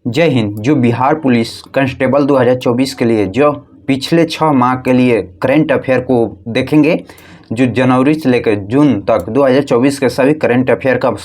जय हिंद। जो Bihar police constable 2024 के लिए जो पिछले 6 माह के लिए करंट अफेयर को देखेंगे, जो जनवरी से लेकर जून तक 2024 के सभी करंट अफेयर का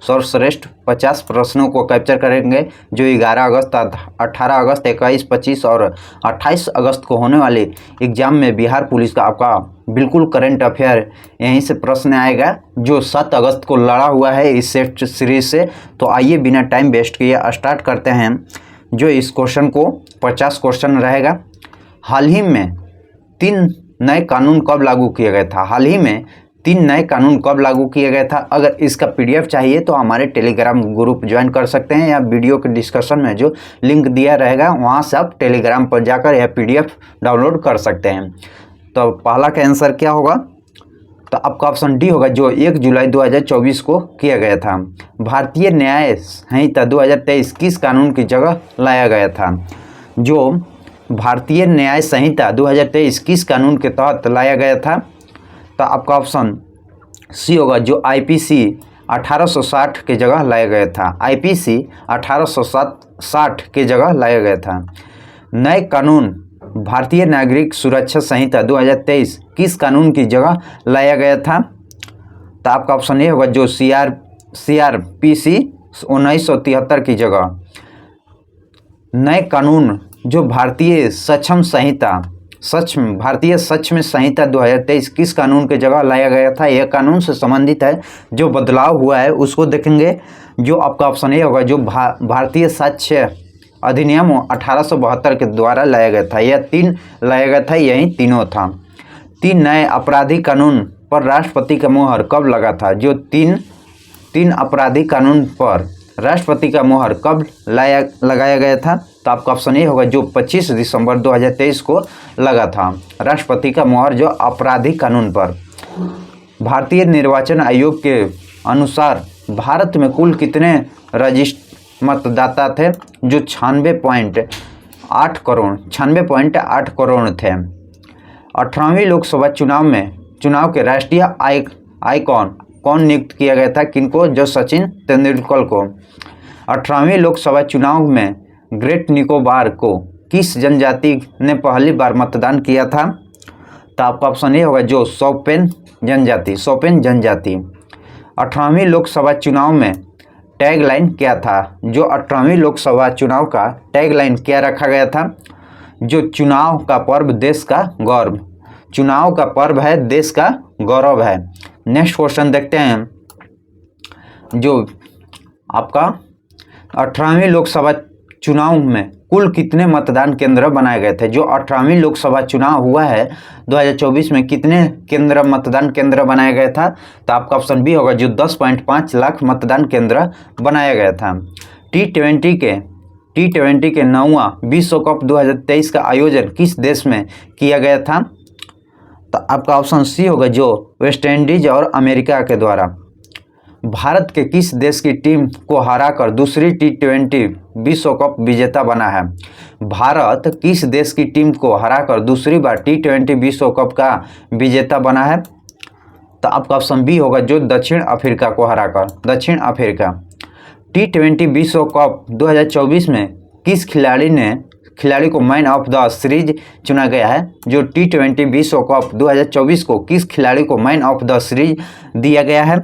सर्वश्रेष्ठ 50 प्रश्नों को कैप्चर करेंगे, जो 11 अगस्त, 18 अगस्त, 21, 25 और 28 अगस्त को होने वाले एग्जाम में बिहार पुलिस का आपका बिल्कुल करंट अफेयर यहीं से प्रश्न आएगा, जो 7 अगस्त को लड़ा हुआ है इस सेट सीरीज से। तो आइए बिना टाइम वेस्ट किए स्टार्ट करते हैं। जो इस क्वेश्चन को 50 क्वेश्चन रहेगा। हाल ही में 3 नए कानून कब लागू किया गया था? हाल ही में 3 नए कानून कब लागू किया गया था? अगर इसका पीडीएफ चाहिए तो हमारे टेलीग्राम ग्रुप ज्वाइन कर सकते हैं, या वीडियो के डिस्कशन में जो लिंक दिया रहेगा वहां से आप टेलीग्राम पर जाकर यह पीडीएफ डाउनलोड कर सकते हैं। तो पहला का आंसर क्या होगा? तो आपका ऑप्शन डी होगा, जो 1 जुलाई 2024 को किया गया था। भारतीय न्याय संहिता 2023 किस कानून की जगह लाया गया था? जो भारतीय न्याय संहिता 2023 किस कानून के तहत लाया गया था? तो आपका ऑप्शन सी होगा, जो आईपीसी 1860 के जगह लाया गया था। आईपीसी 1860 के जगह लाया गया था। नए कानून भारतीय नागरिक सुरक्षा संहिता 2023 किस कानून की जगह लाया गया था? तो आपका ऑप्शन ए होगा, जो सीआरपीसी 1973 की जगह। नए कानून जो भारतीय सक्षम संहिता 2023 किस कानून की जगह लाया गया था? यह कानून से संबंधित है। जो बदलाव हुआ है उसको देखेंगे, जो आपका ऑप्शन ए होगा, जो भारतीय साक्ष्य अधिनियम 1872 के द्वारा लाया गया था। यह 3 लाया गया था, यही तीनों था। 3 नए आपराधिक कानून पर राष्ट्रपति का मुहर कब लगा था? जो तीन आपराधिक कानून पर राष्ट्रपति का मुहर कब लगाया गया था? तो आपका ऑप्शन ए होगा, जो 25 दिसंबर 2023 को लगा था राष्ट्रपति का मुहर, जो आपराधिक कानून पर। भारतीय निर्वाचन आयोग के अनुसार भारत में कुल कितने रजिस्टर्ड मतदाता थे? जो 96.8 करोड़ थे। 18वीं लोकसभा चुनाव के राष्ट्रीय आइकॉन कौन नियुक्त किया गया था? किनको? जो सचिन तेंदुलकर को। 18वीं लोकसभा चुनाव में ग्रेट निकोबार को किस जनजाति ने पहली बार मतदान किया था? तो आपका ऑप्शन ये होगा, जो शोपेन जनजाति। 18वीं लोकसभा चुनाव में टैगलाइन क्या था? जो 18वीं लोकसभा चुनाव का टैगलाइन क्या रखा गया था? जो चुनाव का पर्व देश का गौरव। चुनाव का पर्व है, देश का गौरव है। नेक्स्ट क्वेश्चन देखते हैं। जो आपका 18वीं लोकसभा चुनाव में कुल कितने मतदान केंद्र बनाए गए थे? जो 18वीं लोकसभा चुनाव हुआ है 2024 में कितने मतदान केंद्र बनाया गया था? तो आपका ऑप्शन बी होगा, जो 10.5 लाख मतदान केंद्र बनाया गया था। टी20 के 9वां विश्व कप 2023 का आयोजन किस देश में किया गया था? तो आपका ऑप्शन सी होगा, जो वेस्ट इंडीज और अमेरिका के द्वारा। भारत के किस देश की टीम को हराकर दूसरी टी20 विश्व कप विजेता बना है? भारत किस देश की टीम को हराकर दूसरी बार टी20 विश्व कप का विजेता बना है? तो आपका ऑप्शन बी होगा, जो दक्षिण अफ्रीका को हराकर। दक्षिण अफ्रीका। टी20 विश्व कप 2024 में किस खिलाड़ी को मैन ऑफ द सीरीज चुना गया है? जो टी20 विश्व कप 2024 को किस खिलाड़ी को मैन ऑफ द सीरीज दिया गया है?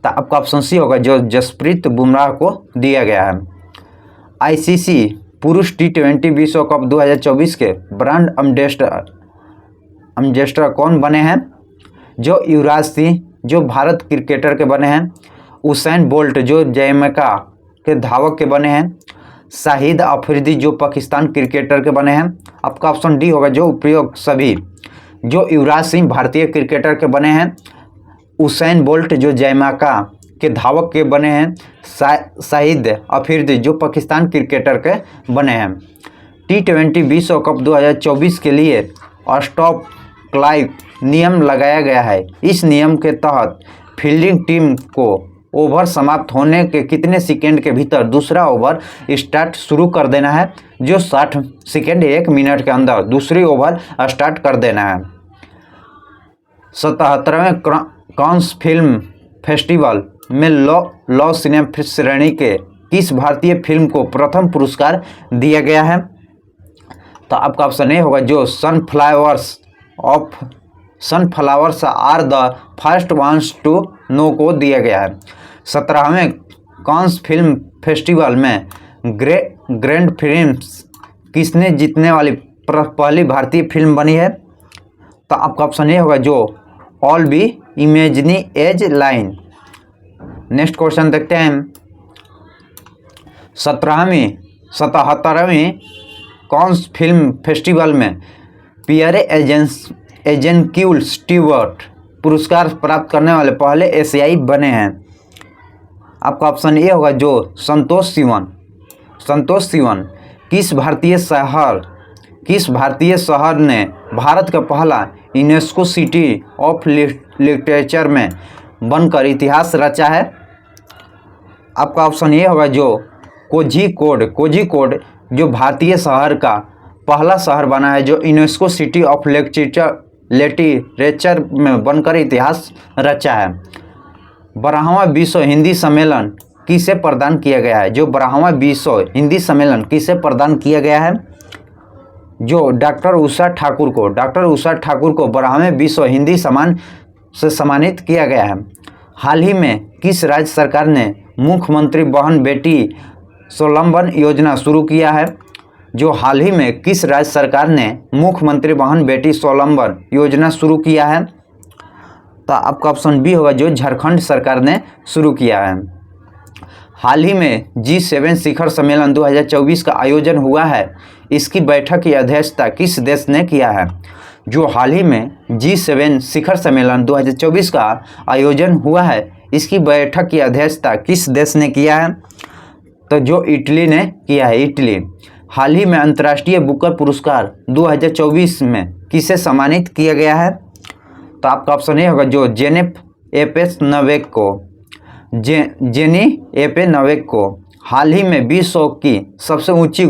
तो आपका ऑप्शन सी होगा, जो जसप्रीत बुमराह को दिया गया है। आईसीसी पुरुष टी20 विश्व कप 2024 के ब्रांड एम्बेसडर कौन बने हैं? जो युवराज सिंह, जो भारत क्रिकेटर के बने हैं। उसैन बोल्ट, जो जमैका के धावक के बने हैं। शाहिद अफरीदी, जो पाकिस्तान क्रिकेटर के बने हैं। आपका ऑप्शन डी होगा, जो उपयोग सभी। जो युवराज सिंह भारतीय क्रिकेटर के बने हैं। उसैन बोल्ट, जो जमैका के धावक के बने हैं। शाहिद अफरीदी, जो पाकिस्तान क्रिकेटर के बने हैं। टी20 विश्व कप 2024 के लिए स्टॉप क्लॉक नियम लगाया गया है। इस नियम के तहत फील्डिंग टीम को ओवर समाप्त होने के कितने सेकेंड के भीतर दूसरा ओवर स्टार्ट शुरू कर देना है? जो 60 सेकेंड 1 मिनट के अंदर दूसरी ओवर स्टार्ट कर देना है। 77वें कांस फिल्म फेस्टिवल में लॉ सिनेमा श्रेणी के किस भारतीय फिल्म को प्रथम पुरस्कार दिया गया है? तो आपका ऑप्शन ए होगा जो sunflowers are the first ones to know को दिया गया है। 17वें कांस फिल्म फेस्टिवल में ग्रैंड फिल्म्स किसने जीतने वाली पहली भारतीय फिल्म बनी है? तो आपका ऑप्शन ए होगा जो all be imaginary as line. Next question देखते हैं। 77वें कांस फिल्म फेस्टिवल में पियरे एजेंक्यूल स्टीवर्ट पुरस्कार प्राप्त करने वाले पहले एशियाई बने हैं। आपका ऑप्शन ए होगा जो संतोष सिवन। किस भारतीय शहर ने भारत का पहला यूनेस्को सिटी ऑफ लिटरेचर में बनकर इतिहास रचा है? आपका ऑप्शन ये होगा जो कोझिकोड जो भारतीय शहर का पहला शहर बना है जो यूनेस्को सिटी ऑफ लिटरेचर में बनकर इतिहास रचा है। 12वां विश्व हिंदी सम्मेलन किसे प्रदान किया गया है? जो 12वां विश्व हिंदी सम्मेलन किसे प्रदान किया गया है? जो डॉक्टर उषा ठाकुर को 12वें विश्व हिंदी सम्मान से सम्मानित किया गया है। हाल ही में किस राज्य सरकार ने मुख्यमंत्री बहन बेटी स्वावलंबन योजना शुरू किया है? जो हाल ही में किस राज्य सरकार ने मुख्यमंत्री बहन बेटी स्वावलंबन योजना शुरू किया है? तो आपका ऑप्शन बी होगा जो झारखंड सरकार ने शुरू किया है। हाल ही में G7 शिखर सम्मेलन 2024 का आयोजन हुआ है, इसकी बैठक की अध्यक्षता किस देश ने किया है? जो हाल ही में G7 शिखर सम्मेलन 2024 का आयोजन हुआ है, इसकी बैठक की अध्यक्षता किस देश ने किया है? तो जो इटली ने किया है, इटली। हाल ही में अंतर्राष्ट्रीय बुकर पुरस्कार 2024 में किसे सम्मानित किया गया है? तो आपका ऑप्शन ए होगा जो जेनी एपे नवेक को। हाल ही में विश्व की सबसे ऊंची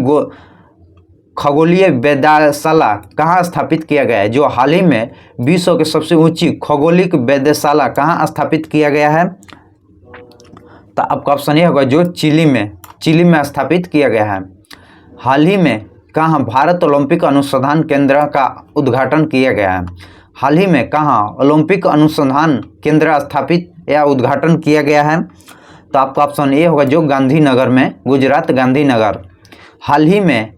खगोलीय वेधशाला कहाँ स्थापित किया गया है? जो हाल ही में विश्व की सबसे ऊंची खगोलिक वेधशाला कहाँ स्थापित किया गया है? तो आपका ऑप्शन ये होगा जो चिली में स्थापित किया गया है। हाल ही में कहाँ भारत ओलंपिक अनुसंधान केंद्र का उद्घाटन किया गया है? हाल ही में कहाँ ओलंपिक अनुसंधान केंद्र स्थापित या उद्घाटन किया गया है? तो आपका ऑप्शन ए होगा जो गांधीनगर में, गुजरात गांधीनगर। हाल ही में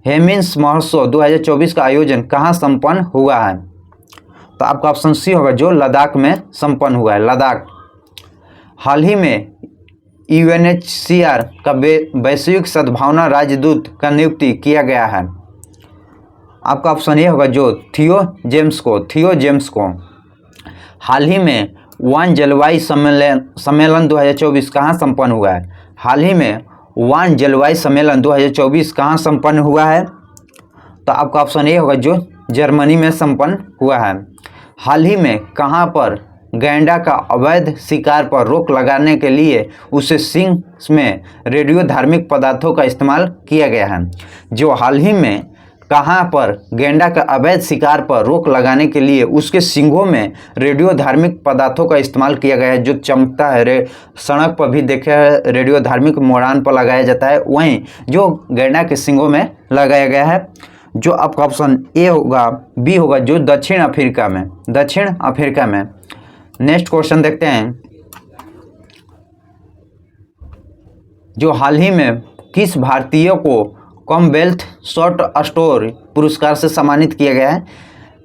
हेमिल्स महोत्सव 2024 का आयोजन कहाँ संपन्न हुआ है? तो आपका ऑप्शन सी होगा जो लद्दाख में संपन्न हुआ है, लद्दाख। हाल ही में UNHCR का वैश्विक सद्भावना राजदूत का नियुक्ति किया गया है। आपका ऑप्शन ये होगा जो थियो जेम्स को। हाल ही में वान जलवायु सम्मेलन 2024 कहाँ संपन्न हुआ है? हाल ही में वान जलवायु सम्मेलन 2024 कहाँ संपन्न हुआ है? तो आपका ऑप्शन ए होगा जो जर्मनी में संपन्न हुआ है। हाल ही में कहाँ पर गैंडा का अवैध शिकार पर रोक लगाने के लिए उसे सींग में रेडियो धार्मिक पदार्थों का इस्तेमाल किया गया है? जो हाल ही में कहाँ पर गैंडा का अवैध शिकार पर रोक लगाने के लिए उसके सींगों में रेडियो धार्मिक पदार्थों का इस्तेमाल किया गया है, जो चमकता है, सड़क पर भी देखे रेडियो धार्मिक मोड़ान पर लगाया जाता है, वहीं जो गैंडा के सींगों में लगाया गया है। जो आपका ऑप्शन ए होगा, बी होगा जो दक्षिण अफ्रीका में। नेक्स्ट क्वेश्चन देखते हैं। जो हाल ही में किस भारतीय को कॉमनवेल्थ शॉर्ट स्टोरी पुरस्कार से सम्मानित किया गया है?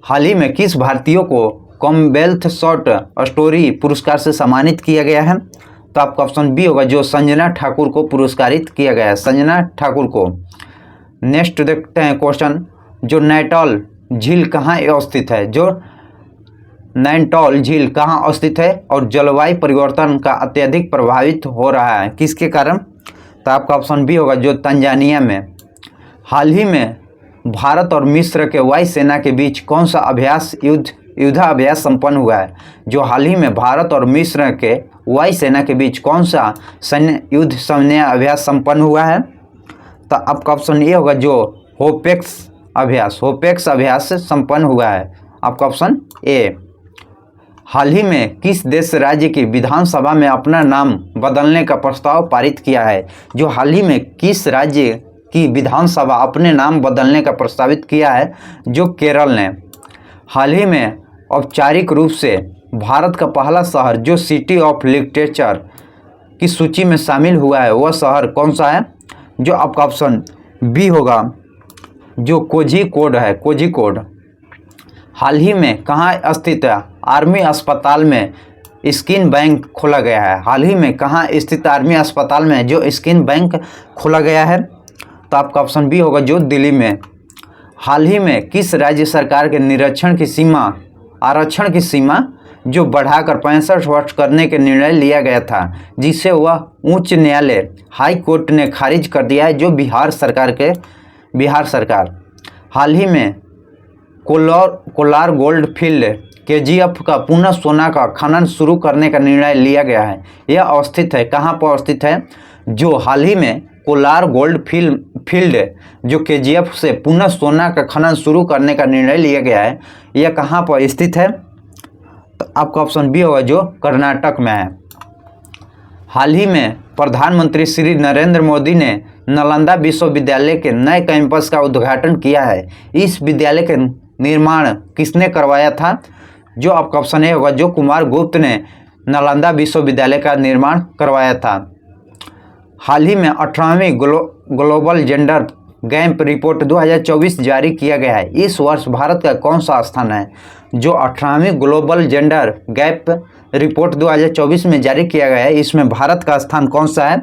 हाल ही में किस भारतीय को कॉमनवेल्थ शॉर्ट स्टोरी पुरस्कार से सम्मानित किया गया है? तो आपका ऑप्शन बी होगा जो संजना ठाकुर को पुरस्कारित किया गया है, संजना ठाकुर को। नेक्स्ट देखते हैं क्वेश्चन। जो नैनीताल झील कहाँ अवस्थित है? जो नैनीताल झील कहाँ अवस्थित है और जलवायु परिवर्तन का अत्यधिक प्रभावित हो रहा है, किसके कारण? तो आपका ऑप्शन बी होगा जो तंजानिया में। हाल ही में भारत और मिस्र के वायुसेना के बीच कौन सा युद्धाभ्यास संपन्न हुआ है? जो हाल ही में भारत और मिस्र के वायुसेना के बीच कौन सा सैन्य अभ्यास संपन्न हुआ है? तो आपका ऑप्शन ये होगा जो होपेक्स अभ्यास संपन्न हुआ है, आपका ऑप्शन ए। हाल ही में किस देश राज्य की विधानसभा में अपना नाम बदलने का प्रस्ताव पारित किया है? जो हाल ही में किस राज्य की विधानसभा अपने नाम बदलने का प्रस्तावित किया है? जो केरल ने। हाल ही में औपचारिक रूप से भारत का पहला शहर जो सिटी ऑफ लिटरेचर की सूची में शामिल हुआ है वह शहर कौन सा है? जो आपका ऑप्शन बी होगा, जो कोझिकोड है, कोझिकोड। हाल ही में कहाँ स्थित आर्मी अस्पताल में स्किन बैंक खोला गया है? हाल ही में कहाँ स्थित आर्मी अस्पताल में जो स्किन बैंक खोला गया है? तो आपका ऑप्शन बी होगा, जो दिल्ली में। हाल ही में किस राज्य सरकार के आरक्षण की सीमा जो बढ़ाकर 65 वर्ष करने के निर्णय लिया गया था, जिसे वह उच्च न्यायालय हाई कोर्ट ने खारिज कर दिया है? जो बिहार सरकार। हाल ही में कोलार गोल्ड फील्ड केजीएफ का पुनः सोना का खनन शुरू करने का निर्णय लिया गया है। यह अवस्थित है, कहाँ पर अवस्थित है? जो हाल ही में कोलार गोल्ड फील्ड जो केजीएफ से पुनः सोना का खनन शुरू करने का निर्णय लिया गया है, यह कहाँ पर स्थित है? तो आपका ऑप्शन बी होगा, जो कर्नाटक में है। हाल ही में प्रधानमंत्री श्री नरेंद्र मोदी ने नालंदा विश्वविद्यालय के नए कैंपस का उद्घाटन किया है। इस विद्यालय के निर्माण किसने करवाया था? जो आपका ऑप्शन ए होगा, जो कुमार गुप्त ने नालंदा विश्वविद्यालय का निर्माण करवाया था। हाल ही में 18वीं ग्लोबल जेंडर गैप रिपोर्ट 2024 जारी किया गया है। इस वर्ष भारत का कौन सा स्थान है? जो 18वीं ग्लोबल जेंडर गैप रिपोर्ट 2024 में जारी किया गया है, इसमें भारत का स्थान कौन सा है?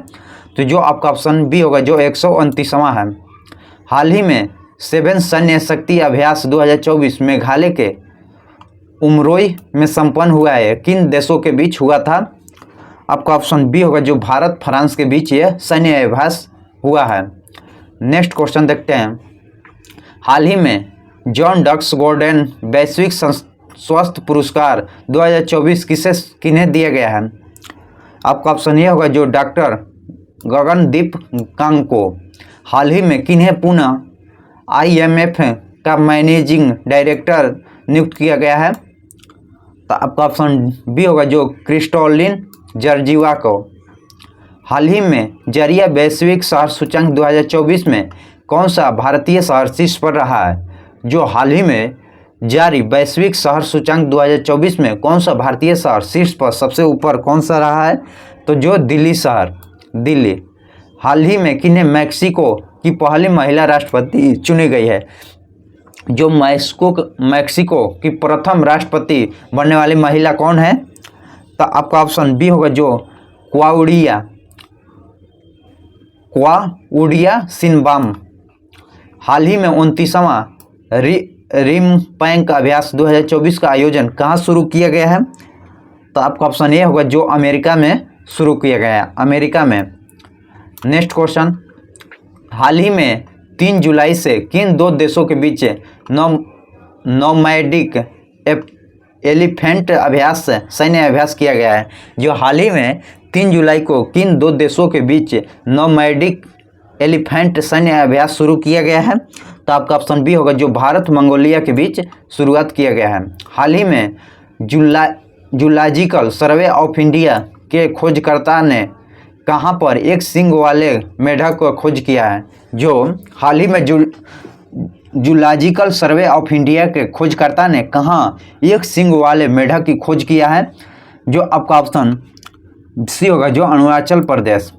तो जो आपका ऑप्शन बी होगा, जो 129वां है। हाल ही में 7 सैन्य शक्ति अभ्यास 2024 मेघालय के उमरोई में संपन्न हुआ है। किन देशों के बीच हुआ था? आपका ऑप्शन बी होगा, जो भारत फ्रांस के बीच यह सैन्य अभ्यास हुआ है। नेक्स्ट क्वेश्चन देखते हैं। हाल ही में जॉन डक्स गोल्डन वैश्विक स्वास्थ्य पुरस्कार 2024 किन्हें दिया गया है? आपका ऑप्शन ये होगा, जो डॉक्टर गगनदीप कांग को। हाल ही में किन्हें पुनः IMF का मैनेजिंग डायरेक्टर नियुक्त किया गया है? तो आपका ऑप्शन बी होगा, जो क्रिस्टोलिन जर्जीवा को। हाल ही में जरिया वैश्विक शहर सूचकांक 2024 में कौन सा भारतीय शहर शीर्ष पर रहा है? जो हाल ही में जारी वैश्विक शहर सूचकांक 2024 में कौन सा भारतीय शहर शीर्ष पर सबसे ऊपर कौन सा रहा है? तो जो दिल्ली शहर, दिल्ली। हाल ही में किन्हें मैक्सिको की पहली महिला राष्ट्रपति चुनी गई है? जो मैक्सिको की प्रथम राष्ट्रपति बनने वाली महिला कौन है? तो आपका ऑप्शन बी होगा, जो क्लाउडिया शिनबाम। हाल ही में 29वां रिमपैंक अभ्यास 2024 का आयोजन कहाँ शुरू किया गया है? तो आपका ऑप्शन ए होगा, जो अमेरिका में शुरू किया गया है, अमेरिका में। Next question. हाल ही में 3 जुलाई से किन 2 देशों के बीच नोमैडिक एलिफेंट अभ्यास सैन्य अभ्यास किया गया है? जो हाल ही में 3 जुलाई को किन 2 देशों के बीच नोमैडिक एलिफेंट सैन्य अभ्यास शुरू किया गया है? तो आपका ऑप्शन बी होगा, जो भारत मंगोलिया के बीच शुरुआत किया गया है। हाल ही में जूलॉजिकल सर्वे ऑफ इंडिया के खोजकर्ता ने कहां पर एक सींग वाले मेढक को खोज किया है? जो हाल ही में जूलॉजिकल सर्वे ऑफ इंडिया के खोजकर्ता ने कहां एक सींग वाले मेढक की खोज किया है? जो आपका ऑप्शन सी होगा, जो अरुणाचल प्रदेश।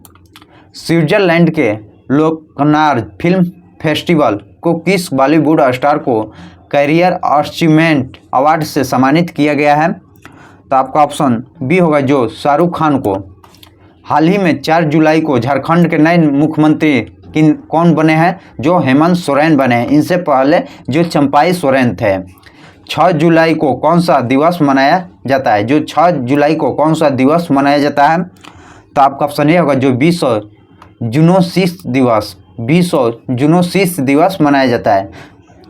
स्विट्जरलैंड के लोकनार्ड फिल्म फेस्टिवल को किस बॉलीवुड स्टार को कैरियर अचीवमेंट अवार्ड से सम्मानित किया गया है? तो आपका ऑप्शन बी होगा, जो शाहरुख खान को। हाल ही में 4 जुलाई को झारखंड के नए मुख्यमंत्री कौन बने हैं? जो हेमंत सोरेन बने हैं। इनसे पहले जो चंपाई सोरेन थे। 6 जुलाई को कौन सा दिवस मनाया जाता है? जो 6 जुलाई को कौन सा दिवस मनाया जाता है? तो आपका ऑप्शन ये होगा, जो विश्व जुनोसिस दिवस मनाया जाता है।